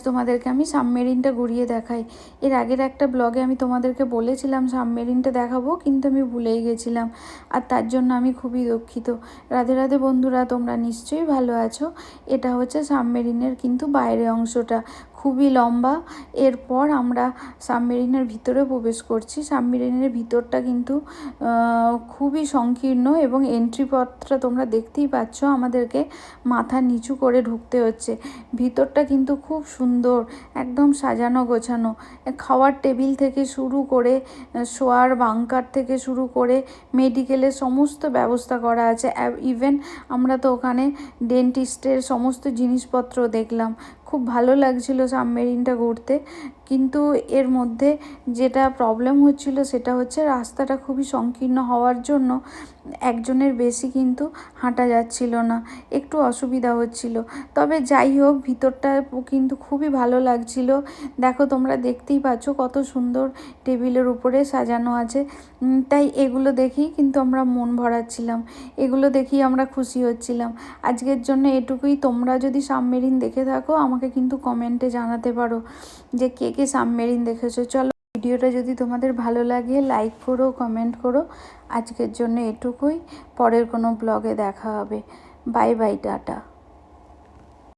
তোমাদেরকে আমি সাবমেরিনটা ঘুরিয়ে দেখাই। এর আগের একটা ব্লগে আমি তোমাদেরকে বলেছিলাম সাবমেরিনটা দেখাবো, কিন্তু আমি ভুলেই গেছিলাম, আর তার জন্য আমি খুবই দুঃখিত। রাধে রাধে বন্ধুরা, তোমরা নিশ্চয়ই ভালো আছো। এটা হচ্ছে সাবমেরিনের কিন্তু বাইরের অংশটা, খুবই লম্বা। এরপর আমরা সাবমেরিনের ভিতরে প্রবেশ করছি। সাবমেরিনের ভিতরটা কিন্তু খুবই সংকীর্ণ, এবং এন্ট্রি পথটা তোমরা দেখতেই পাচ্ছ, আমাদেরকে মাথা নিচু করে ঢুকতে হচ্ছে। ভিতরটা কিন্তু খুব সুন্দর, একদম সাজানো গোছানো। খাওয়ার টেবিল থেকে শুরু করে, শোয়ার বাংকার থেকে শুরু করে, মেডিকেলের সমস্ত ব্যবস্থা করা আছে। ইভেন আমরা তো ওখানে ডেন্টিস্টের সমস্ত জিনিসপত্র দেখলাম। খুব ভালো লাগছিল সাবমেরিনটা ঘুরতে। কিন্তু এর মধ্যে যেটা প্রবলেম হচ্ছিল সেটা হচ্ছে রাস্তাটা খুবই সংকীর্ণ হওয়ার জন্য একজনের বেশি কিন্তু হাঁটা যাচ্ছিল না, একটু অসুবিধা হচ্ছিল। তবে যাই হোক, ভিতরটা কিন্তু খুবই ভালো লাগছিল। দেখো, তোমরা দেখতেই পাচ্ছ কত সুন্দর টেবিলের উপরে সাজানো আছে। তাই এগুলো দেখেই কিন্তু আমরা মন ভরাচ্ছিলাম, এগুলো দেখেই আমরা খুশি হচ্ছিলাম। আজকের জন্য এটুকুই। তোমরা যদি সাবমেরিন দেখে থাকো আমাকে কিন্তু কমেন্টে জানাতে পারো যে কে কে সাবমেরিন দেখেছো। চলো, ভিডিওটা যদি তোমাদের ভালো লাগে লাইক করো, কমেন্ট করো। আজকের জন্য এটুকুই। পরের কোনো ব্লগে দেখা হবে। Bye bye, tata.